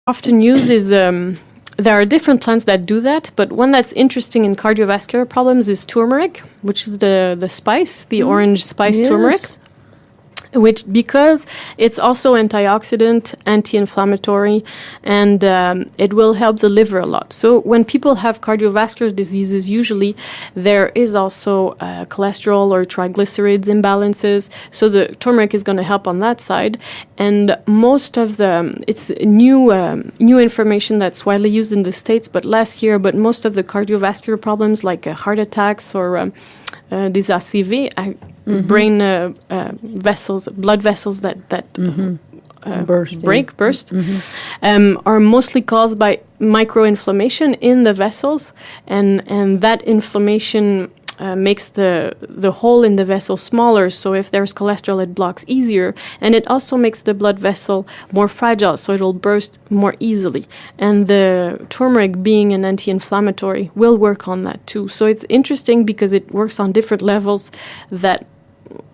often use is there are different plants that do that, but one that's interesting in cardiovascular problems is turmeric, which is the spice, the orange spice turmeric. Which, because it's also antioxidant, anti-inflammatory, and it will help the liver a lot. So when people have cardiovascular diseases, usually there is also cholesterol or triglycerides imbalances. So the turmeric is going to help on that side. And most of it's new information that's widely used in the States, but last year. But most of the cardiovascular problems like heart attacks or des ACV, brain vessels, blood vessels that burst, are mostly caused by microinflammation in the vessels, and that inflammation makes the hole in the vessel smaller. So if there's cholesterol, it blocks easier, and it also makes the blood vessel more fragile, so it'll burst more easily. And the turmeric, being an anti-inflammatory, will work on that too. So it's interesting because it works on different levels that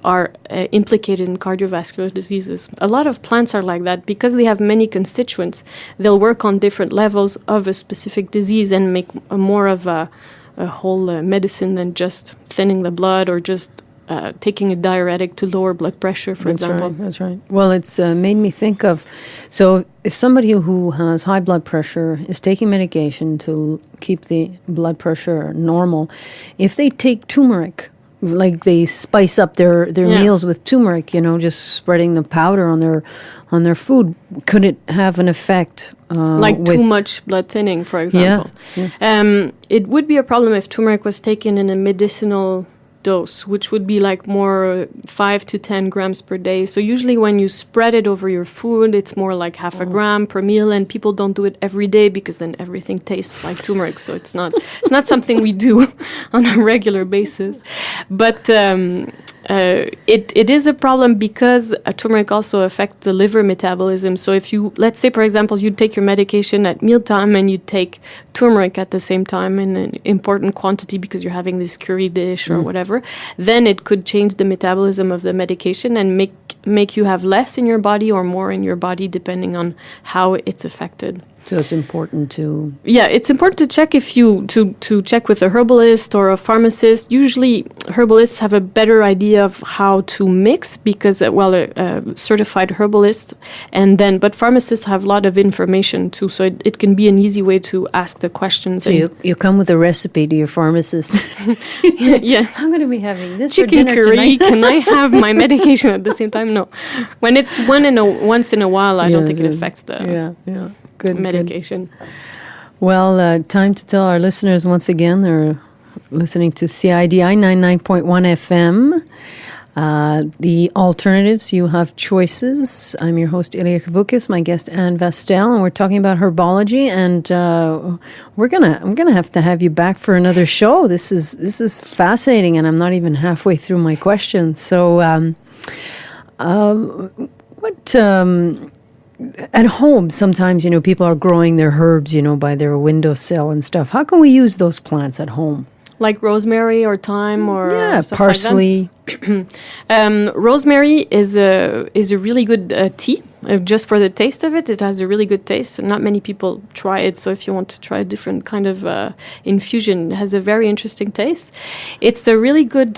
are implicated in cardiovascular diseases. A lot of plants are like that because they have many constituents. They'll work on different levels of a specific disease and make more of a whole medicine than just thinning the blood or just taking a diuretic to lower blood pressure, for example. That's right. Well, it's made me think of, so if somebody who has high blood pressure is taking medication to keep the blood pressure normal, if they take turmeric, like they spice up their meals with turmeric, just spreading the powder on their food, could it have an effect? Like too much blood thinning, for example. Yeah. It would be a problem if turmeric was taken in a medicinal dose, which would be like more 5 to 10 grams per day. So usually when you spread it over your food, it's more like half a gram per meal, and people don't do it every day because then everything tastes like turmeric. So it's not something we do on a regular basis. But it is a problem because turmeric also affects the liver metabolism. So if you, let's say, for example, you take your medication at mealtime and you take turmeric at the same time in an important quantity because you're having this curry dish or whatever, then it could change the metabolism of the medication and make you have less in your body or more in your body depending on how it's affected. So it's important to... Yeah, it's important to check to check with a herbalist or a pharmacist. Usually herbalists have a better idea of how to mix because, a certified herbalist, but pharmacists have a lot of information too, so it can be an easy way to ask the questions. So you come with a recipe to your pharmacist. Yeah. I'm going to be having this chicken for dinner curry. tonight. Can I have my medication at the same time? No. When it's once in a while, I don't think it affects the... Good medication. Good. Well, time to tell our listeners once again, they're listening to CIDI 99.1 FM. The alternatives, you have choices. I'm your host, Ilya Kavukis, my guest, Anne Vestel, and we're talking about herbology, and I'm gonna have to have you back for another show. This is fascinating, and I'm not even halfway through my questions. So, at home, sometimes, people are growing their herbs, by their windowsill and stuff. How can we use those plants at home? Like rosemary or thyme or stuff parsley. Like that? Rosemary is a really good tea. Just for the taste of it, it has a really good taste. And not many people try it, so if you want to try a different kind of infusion, it has a very interesting taste. It's a really good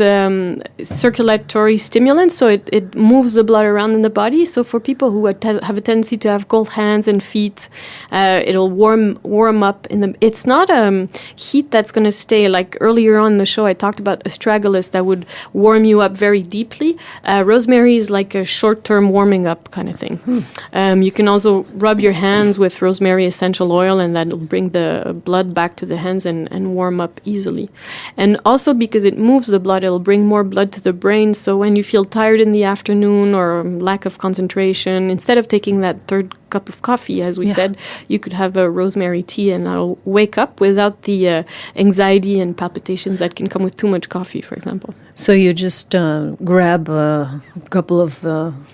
circulatory stimulant, so it moves the blood around in the body. So for people who have a tendency to have cold hands and feet, it'll warm up. It's not heat that's going to stay. Like earlier on in the show, I talked about astragalus that would warm you up very deeply. Rosemary is like a short-term warming up kind of thing. You can also rub your hands with rosemary essential oil, and that'll bring the blood back to the hands and warm up easily. And also because it moves the blood, it'll bring more blood to the brain. So when you feel tired in the afternoon or lack of concentration, instead of taking that third cup of coffee, as we said, you could have a rosemary tea, and that'll wake up without the anxiety and palpitations that can come with too much coffee, for example. So you just grab a couple of,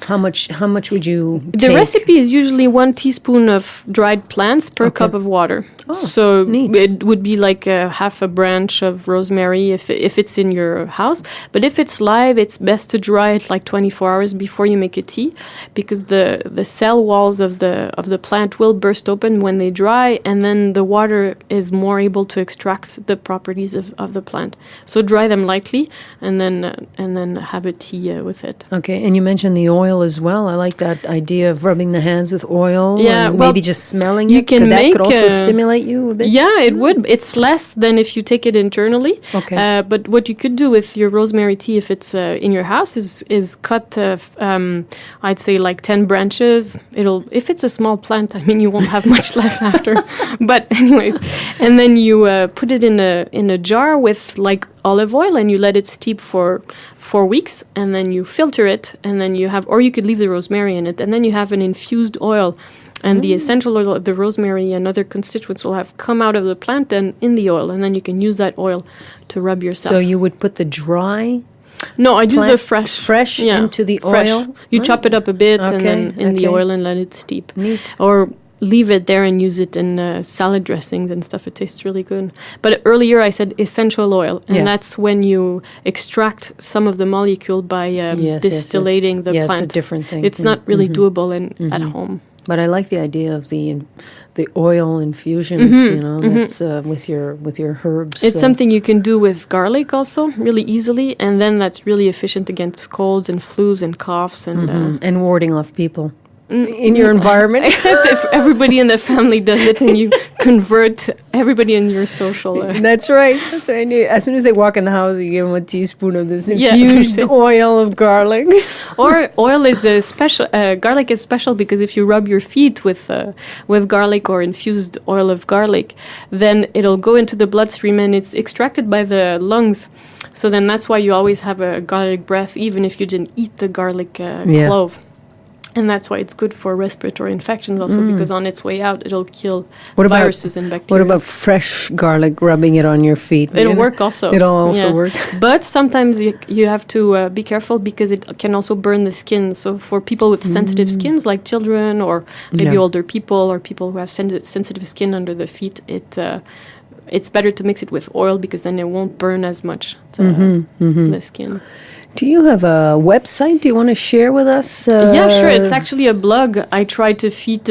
how much would you take? The recipe is usually 1 teaspoon of dried plants per cup of water. Oh, so neat. It would be like half a branch of rosemary if it's in your house. But if it's live, it's best to dry it like 24 hours before you make a tea, because the cell walls of the the plant will burst open when they dry, and then the water is more able to extract the properties of the plant. So dry them lightly, and then have a tea with it. Okay, and you mentioned the oil as well. I like that idea of rubbing the hands with oil. Yeah, and well, maybe just smelling you it. can That make, could also stimulate you a bit. Yeah, it would. It's less than if you take it internally. Okay. But what you could do with your rosemary tea, if it's in your house, is cut. I'd say like 10 branches. If it's a small plant, I mean, you won't have much left after. But anyways, and then you put it in a jar with like olive oil, and you let it steep for 4 weeks, and then you filter it, and then you have, or you could leave the rosemary in it, and then you have an infused oil. And the essential oil of the rosemary and other constituents will have come out of the plant and in the oil, and then you can use that oil to rub yourself. So you would put the dry? No, I use the fresh into the oil? You chop it up a bit and then in the oil and let it steep. Neat. Or leave it there and use it in salad dressings and stuff. It tastes really good. But earlier I said essential oil, and that's when you extract some of the molecule by distillating the plant. It's a different thing. It's not really doable at home. But I like the idea of the oil infusions, that's with your herbs. It's something you can do with garlic also, really easily, and then that's really efficient against colds and flus and coughs and warding off people in your environment. Except if everybody in the family does it, and you convert everybody in your social. That's right. That's right. As soon as they walk in the house, you give them a teaspoon of this infused oil of garlic. Or oil is a special. Garlic is special because if you rub your feet with garlic or infused oil of garlic, then it'll go into the bloodstream and it's extracted by the lungs. So then that's why you always have a garlic breath, even if you didn't eat the garlic clove. And that's why it's good for respiratory infections also, because on its way out, it'll kill viruses and bacteria. What about fresh garlic, rubbing it on your feet? It'll work also. It'll also work. But sometimes you have to be careful because it can also burn the skin. So for people with sensitive skins, like children or maybe older people or people who have sensitive skin under the feet, it's better to mix it with oil because then it won't burn as much the skin. Do you have a website? Do you want to share with us? Yeah, sure. It's actually a blog. I try to feed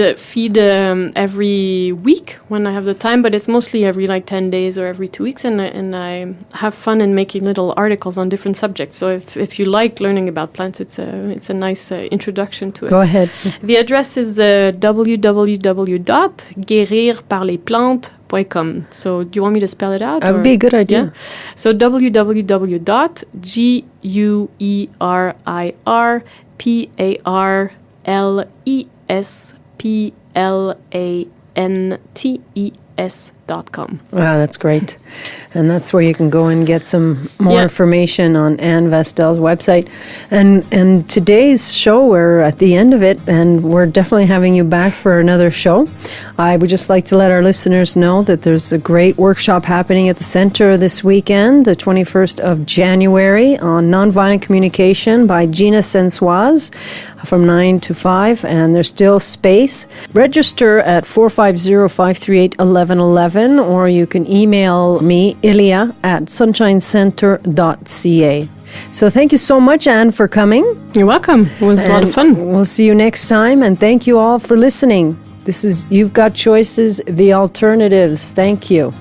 every week when I have the time, but it's mostly every 10 days or every 2 weeks, and I have fun in making little articles on different subjects. So if you like learning about plants, it's a nice introduction to it. Go ahead. The address is www.guérirparlesplantes.com. So do you want me to spell it out? That would be a good idea. Yeah? So www.guérirparlesplantes.com. Wow, that's great. And that's where you can go and get some more information on Anne Vestel's website. And today's show, we're at the end of it, and we're definitely having you back for another show. I would just like to let our listeners know that there's a great workshop happening at the Center this weekend, the 21st of January, on nonviolent communication by Gina Sensoise from 9 to 5, and there's still space. Register at 450-538-1111, or you can email me, Ilia, at sunshinecenter.ca. So thank you so much, Anne, for coming. You're welcome. It was a lot of fun. We'll see you next time, and thank you all for listening. This is You've Got Choices, The Alternatives. Thank you.